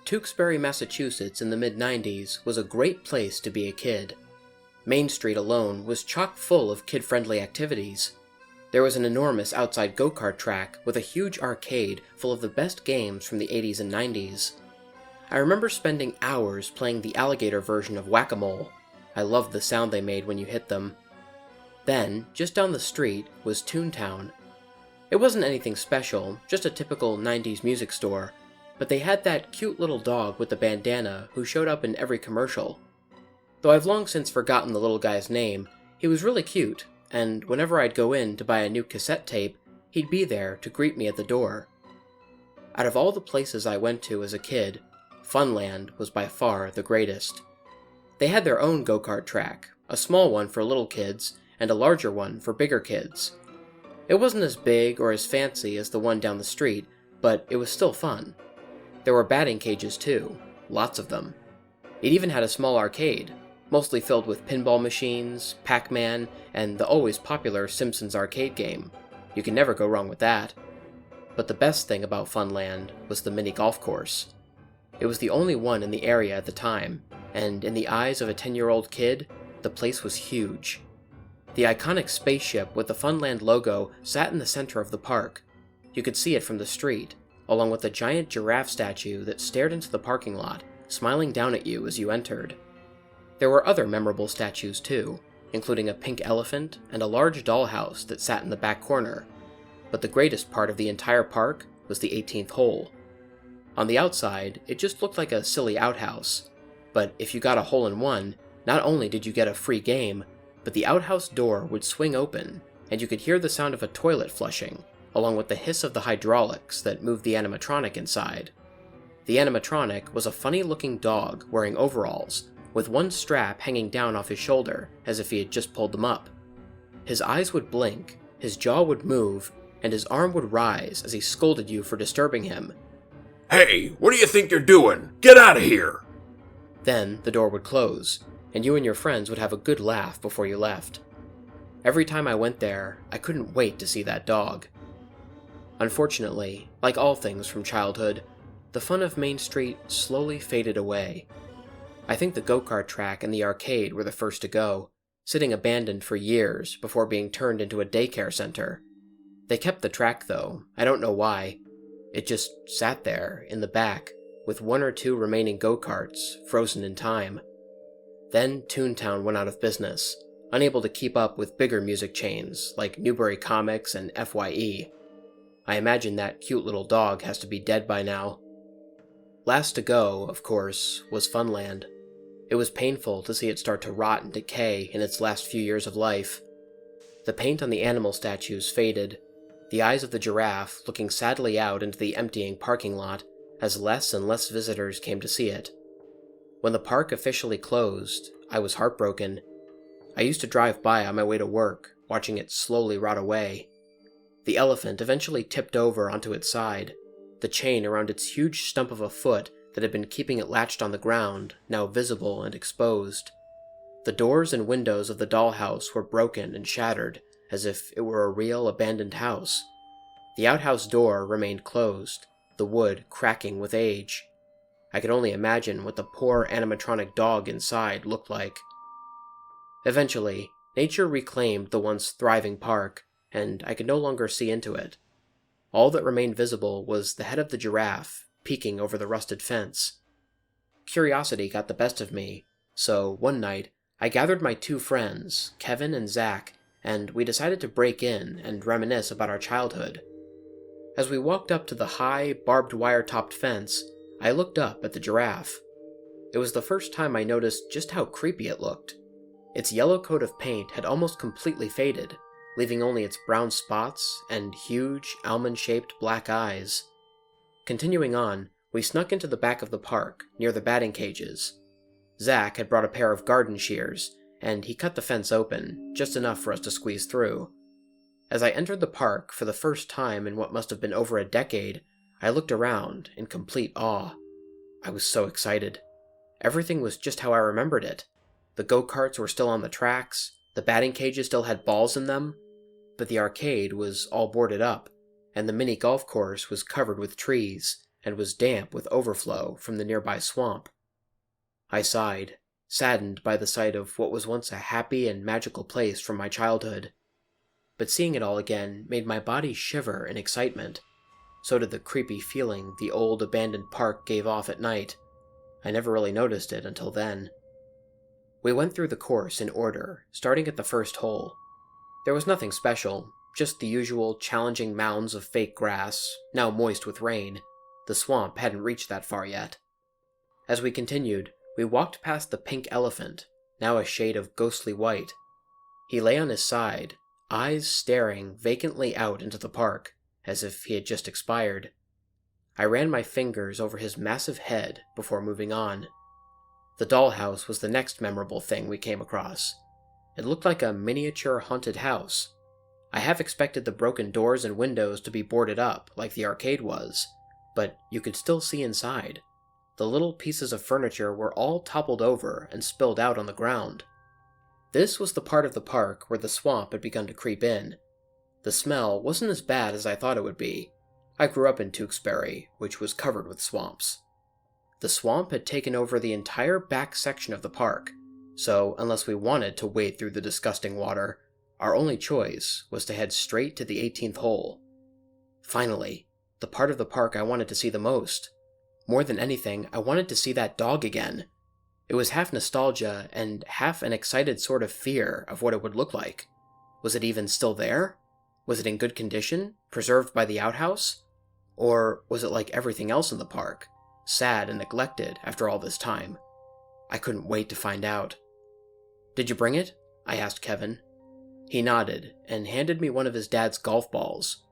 Tewksbury, Massachusetts in the mid-90s was a great place to be a kid. Main Street alone was chock full of kid-friendly activities. There was an enormous outside go-kart track with a huge arcade full of the best games from the 80s and 90s. I remember spending hours playing the alligator version of Whack-A-Mole. I loved the sound they made when you hit them. Then, just down the street, was Toontown. It wasn't anything special, just a typical 90s music store, but they had that cute little dog with the bandana who showed up in every commercial. Though I've long since forgotten the little guy's name, he was really cute, and whenever I'd go in to buy a new cassette tape, he'd be there to greet me at the door. Out of all the places I went to as a kid, Funland was by far the greatest. They had their own go-kart track, a small one for little kids, and a larger one for bigger kids. It wasn't as big or as fancy as the one down the street, but it was still fun. There were batting cages too, lots of them. It even had a small arcade, mostly filled with pinball machines, Pac-Man, and the always popular Simpsons arcade game. You can never go wrong with that. But the best thing about Funland was the mini golf course. It was the only one in the area at the time, and in the eyes of a 10-year-old kid, the place was huge. The iconic spaceship with the Funland logo sat in the center of the park. You could see it from the street, along with a giant giraffe statue that stared into the parking lot, smiling down at you as you entered. There were other memorable statues too, including a pink elephant and a large dollhouse that sat in the back corner. But the greatest part of the entire park was the 18th hole. On the outside, it just looked like a silly outhouse, but if you got a hole-in-one, not only did you get a free game, but the outhouse door would swing open, and you could hear the sound of a toilet flushing, along with the hiss of the hydraulics that moved the animatronic inside. The animatronic was a funny-looking dog wearing overalls, with one strap hanging down off his shoulder as if he had just pulled them up. His eyes would blink, his jaw would move, and his arm would rise as he scolded you for disturbing him. "Hey, what do you think you're doing? Get out of here!" Then the door would close, and you and your friends would have a good laugh before you left. Every time I went there, I couldn't wait to see that dog. Unfortunately, like all things from childhood, the fun of Main Street slowly faded away. I think the go-kart track and the arcade were the first to go, sitting abandoned for years before being turned into a daycare center. They kept the track though, I don't know why. It just sat there, in the back, with one or two remaining go-karts, frozen in time. Then Toontown went out of business, unable to keep up with bigger music chains like Newbury Comics and FYE. I imagine that cute little dog has to be dead by now. Last to go, of course, was Funland. It was painful to see it start to rot and decay in its last few years of life. The paint on the animal statues faded, the eyes of the giraffe looking sadly out into the emptying parking lot as less and less visitors came to see it. When the park officially closed, I was heartbroken. I used to drive by on my way to work, watching it slowly rot away. The elephant eventually tipped over onto its side, the chain around its huge stump of a foot that had been keeping it latched on the ground, now visible and exposed. The doors and windows of the dollhouse were broken and shattered, as if it were a real abandoned house. The outhouse door remained closed, the wood cracking with age. I could only imagine what the poor animatronic dog inside looked like. Eventually, nature reclaimed the once thriving park, and I could no longer see into it. All that remained visible was the head of the giraffe, peeking over the rusted fence. Curiosity got the best of me, so one night, I gathered my two friends, Kevin and Zach, and we decided to break in and reminisce about our childhood. As we walked up to the high, barbed wire-topped fence, I looked up at the giraffe. It was the first time I noticed just how creepy it looked. Its yellow coat of paint had almost completely faded, leaving only its brown spots and huge, almond-shaped black eyes. Continuing on, we snuck into the back of the park, near the batting cages. Zach had brought a pair of garden shears, and he cut the fence open, just enough for us to squeeze through. As I entered the park for the first time in what must have been over a decade, I looked around in complete awe. I was so excited. Everything was just how I remembered it. The go-karts were still on the tracks, the batting cages still had balls in them, but the arcade was all boarded up, and the mini golf course was covered with trees, and was damp with overflow from the nearby swamp. I sighed, saddened by the sight of what was once a happy and magical place from my childhood. But seeing it all again made my body shiver in excitement. So did the creepy feeling the old abandoned park gave off at night. I never really noticed it until then. We went through the course in order, starting at the first hole. There was nothing special, just the usual challenging mounds of fake grass, now moist with rain. The swamp hadn't reached that far yet. As we continued, we walked past the pink elephant, now a shade of ghostly white. He lay on his side, eyes staring vacantly out into the park, as if he had just expired. I ran my fingers over his massive head before moving on. The dollhouse was the next memorable thing we came across. It looked like a miniature haunted house. I half expected the broken doors and windows to be boarded up like the arcade was, but you could still see inside. The little pieces of furniture were all toppled over and spilled out on the ground. This was the part of the park where the swamp had begun to creep in. The smell wasn't as bad as I thought it would be. I grew up in Tewksbury, which was covered with swamps. The swamp had taken over the entire back section of the park, so unless we wanted to wade through the disgusting water, our only choice was to head straight to the 18th hole. Finally, the part of the park I wanted to see the most. More than anything, I wanted to see that dog again. It was half nostalgia and half an excited sort of fear of what it would look like. Was it even still there? Was it in good condition, preserved by the outhouse? Or was it like everything else in the park, sad and neglected after all this time? I couldn't wait to find out. "Did you bring it?" I asked Kevin. He nodded and handed me one of his dad's golf balls.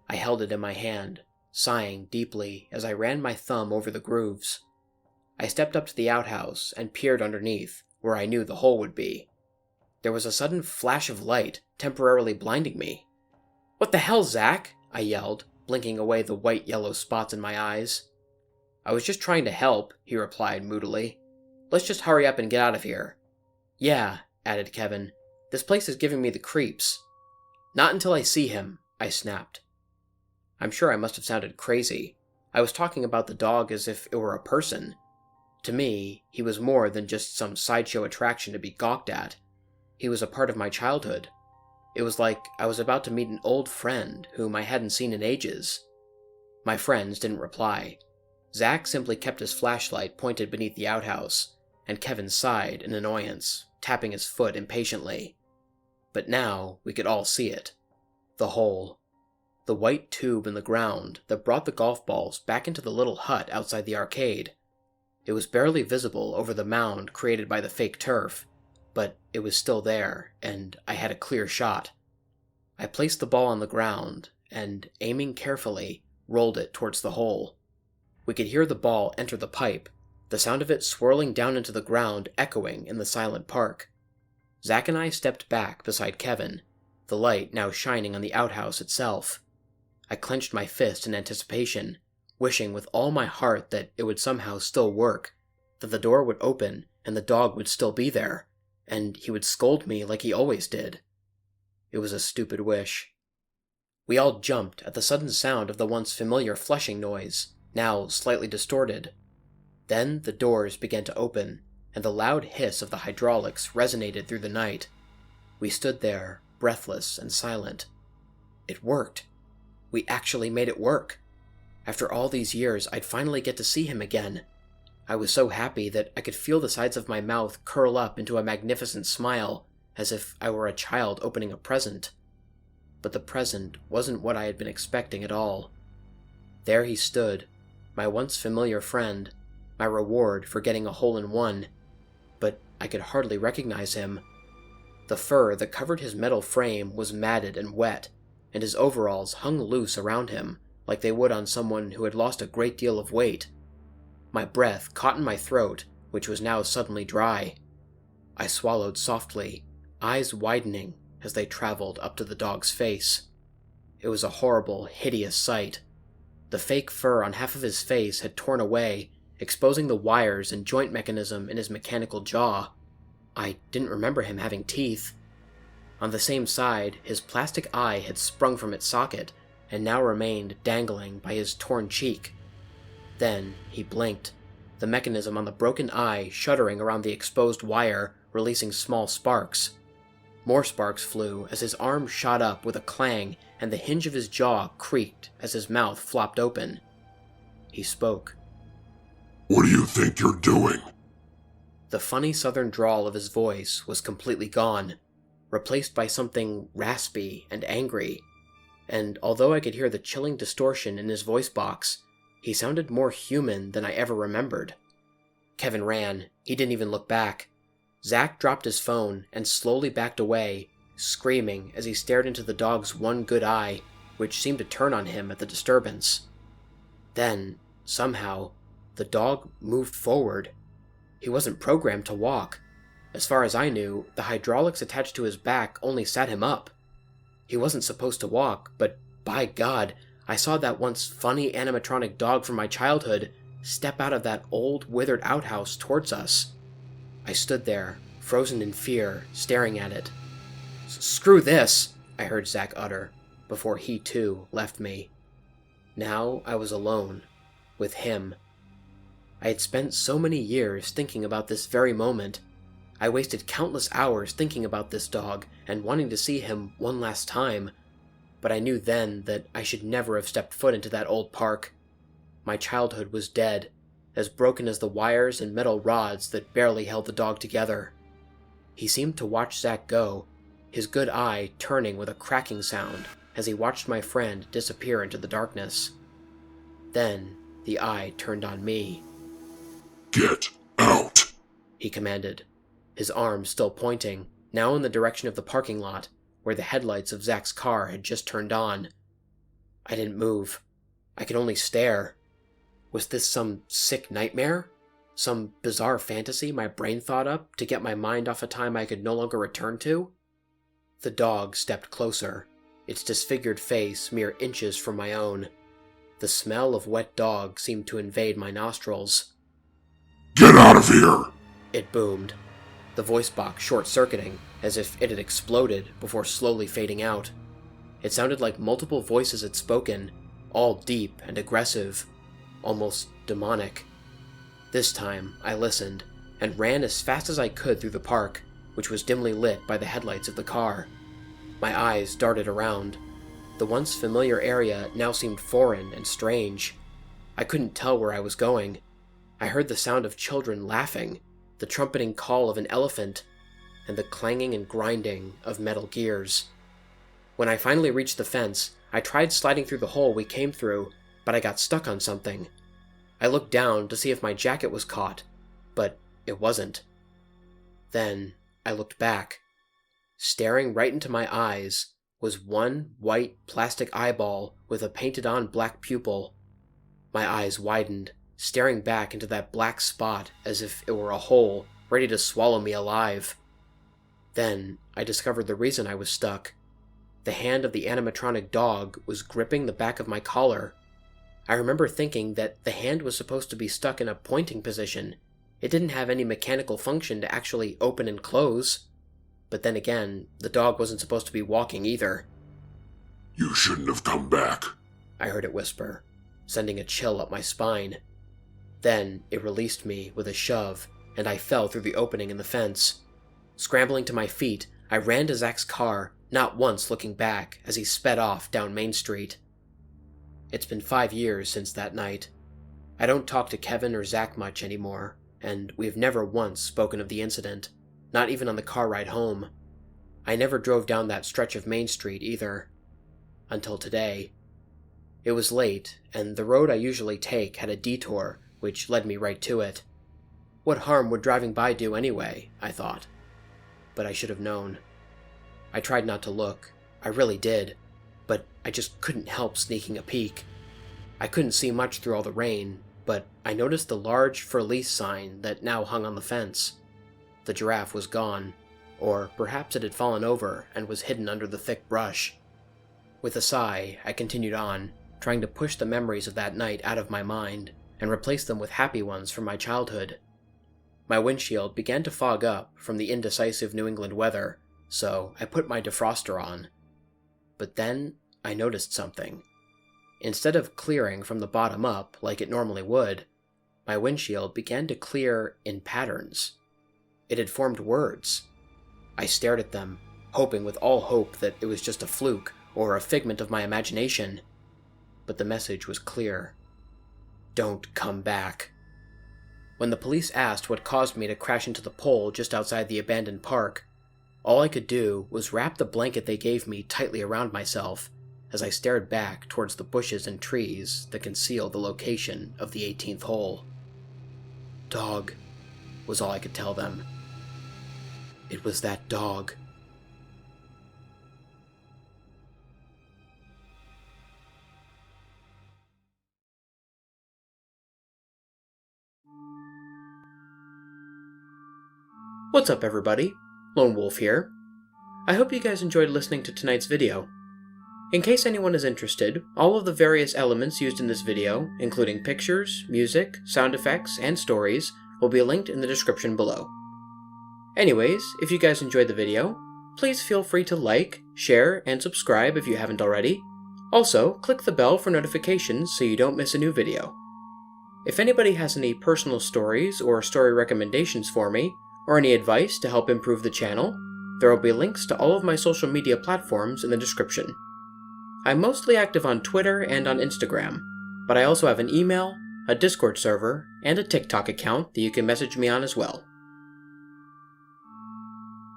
I held it in my hand, sighing deeply as I ran my thumb over the grooves. I stepped up to the outhouse and peered underneath, where I knew the hole would be. There was a sudden flash of light, temporarily blinding me. "What the hell, Zach?" I yelled, blinking away the white-yellow spots in my eyes. "I was just trying to help," he replied moodily. "Let's just hurry up and get out of here." "Yeah," added Kevin. "This place is giving me the creeps." "Not until I see him," I snapped. I'm sure I must have sounded crazy. I was talking about the dog as if it were a person. To me, he was more than just some sideshow attraction to be gawked at. He was a part of my childhood. It was like I was about to meet an old friend whom I hadn't seen in ages. My friends didn't reply. Zach simply kept his flashlight pointed beneath the outhouse, and Kevin sighed in annoyance, tapping his foot impatiently. But now we could all see it. The hole. The white tube in the ground that brought the golf balls back into the little hut outside the arcade. It was barely visible over the mound created by the fake turf, but it was still there, and I had a clear shot. I placed the ball on the ground, and, aiming carefully, rolled it towards the hole. We could hear the ball enter the pipe, the sound of it swirling down into the ground echoing in the silent park. Zach and I stepped back beside Kevin, the light now shining on the outhouse itself. I clenched my fist in anticipation, wishing with all my heart that it would somehow still work, that the door would open and the dog would still be there, and he would scold me like he always did. It was a stupid wish. We all jumped at the sudden sound of the once familiar flushing noise, now slightly distorted. Then the doors began to open, and the loud hiss of the hydraulics resonated through the night. We stood there, breathless and silent. It worked. We actually made it work. After all these years, I'd finally get to see him again. I was so happy that I could feel the sides of my mouth curl up into a magnificent smile, as if I were a child opening a present. But the present wasn't what I had been expecting at all. There he stood, my once familiar friend, my reward for getting a hole-in-one, but I could hardly recognize him. The fur that covered his metal frame was matted and wet, and his overalls hung loose around him, like they would on someone who had lost a great deal of weight. My breath caught in my throat, which was now suddenly dry. I swallowed softly, eyes widening as they traveled up to the dog's face. It was a horrible, hideous sight. The fake fur on half of his face had torn away, exposing the wires and joint mechanism in his mechanical jaw. I didn't remember him having teeth. On the same side, his plastic eye had sprung from its socket, and now remained dangling by his torn cheek. Then he blinked, the mechanism on the broken eye shuddering around the exposed wire, releasing small sparks. More sparks flew as his arm shot up with a clang and the hinge of his jaw creaked as his mouth flopped open. He spoke. "What do you think you're doing?" The funny southern drawl of his voice was completely gone, replaced by something raspy and angry, and although I could hear the chilling distortion in his voice box, he sounded more human than I ever remembered. Kevin ran. He didn't even look back. Zach dropped his phone and slowly backed away, screaming as he stared into the dog's one good eye, which seemed to turn on him at the disturbance. Then, somehow, the dog moved forward. He wasn't programmed to walk. As far as I knew, the hydraulics attached to his back only sat him up. He wasn't supposed to walk, but by God, I saw that once funny animatronic dog from my childhood step out of that old, withered outhouse towards us. I stood there, frozen in fear, staring at it. "Screw this," I heard Zach utter, before he too left me. Now I was alone, with him. I had spent so many years thinking about this very moment. I wasted countless hours thinking about this dog and wanting to see him one last time, but I knew then that I should never have stepped foot into that old park. My childhood was dead, as broken as the wires and metal rods that barely held the dog together. He seemed to watch Zach go, his good eye turning with a cracking sound as he watched my friend disappear into the darkness. Then the eye turned on me. "Get out," he commanded, his arm still pointing, now in the direction of the parking lot, where the headlights of Zach's car had just turned on. I didn't move. I could only stare. Was this some sick nightmare? Some bizarre fantasy my brain thought up to get my mind off a time I could no longer return to? The dog stepped closer, its disfigured face mere inches from my own. The smell of wet dog seemed to invade my nostrils. "Get out of here!" It boomed, the voice box short-circuiting as if it had exploded before slowly fading out. It sounded like multiple voices had spoken, all deep and aggressive, almost demonic. This time, I listened, and ran as fast as I could through the park, which was dimly lit by the headlights of the car. My eyes darted around. The once familiar area now seemed foreign and strange. I couldn't tell where I was going. I heard the sound of children laughing, the trumpeting call of an elephant, and the clanging and grinding of metal gears. When I finally reached the fence, I tried sliding through the hole we came through, but I got stuck on something. I looked down to see if my jacket was caught, but it wasn't. Then I looked back. Staring right into my eyes was one white plastic eyeball with a painted-on black pupil. My eyes widened, staring back into that black spot as if it were a hole ready to swallow me alive. Then I discovered the reason I was stuck. The hand of the animatronic dog was gripping the back of my collar. I remember thinking that the hand was supposed to be stuck in a pointing position. It didn't have any mechanical function to actually open and close. But then again, the dog wasn't supposed to be walking either. "You shouldn't have come back," I heard it whisper, sending a chill up my spine. Then it released me with a shove, and I fell through the opening in the fence. Scrambling to my feet, I ran to Zach's car, not once looking back as he sped off down Main Street. It's been 5 years since that night. I don't talk to Kevin or Zach much anymore, and we've never once spoken of the incident, not even on the car ride home. I never drove down that stretch of Main Street either. Until today. It was late, and the road I usually take had a detour, which led me right to it. What harm would driving by do anyway, I thought. But I should have known. I tried not to look. I really did. But I just couldn't help sneaking a peek. I couldn't see much through all the rain, but I noticed the large for lease sign that now hung on the fence. The giraffe was gone, or perhaps it had fallen over and was hidden under the thick brush. With a sigh, I continued on, trying to push the memories of that night out of my mind and replace them with happy ones from my childhood. My windshield began to fog up from the indecisive New England weather, so I put my defroster on. But then I noticed something. instead of clearing from the bottom up like it normally would, my windshield began to clear in patterns. It had formed words. I stared at them, hoping with all hope that it was just a fluke or a figment of my imagination. But the message was clear. Don't come back. When the police asked what caused me to crash into the pole just outside the abandoned park, all I could do was wrap the blanket they gave me tightly around myself as I stared back towards the bushes and trees that concealed the location of the 18th hole. Dog was all I could tell them. It was that dog. What's up, everybody? Lone Wolf here. I hope you guys enjoyed listening to tonight's video. In case anyone is interested, all of the various elements used in this video, including pictures, music, sound effects, and stories, will be linked in the description below. Anyways, if you guys enjoyed the video, please feel free to like, share, and subscribe if you haven't already. Also, click the bell for notifications so you don't miss a new video. If anybody has any personal stories or story recommendations for me, or any advice to help improve the channel, there will be links to all of my social media platforms in the description. I'm mostly active on Twitter and on Instagram, but I also have an email, a Discord server, and a TikTok account that you can message me on as well.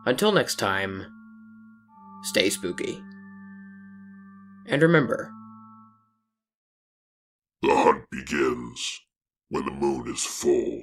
Until next time, stay spooky. And remember, The hunt begins when the moon is full.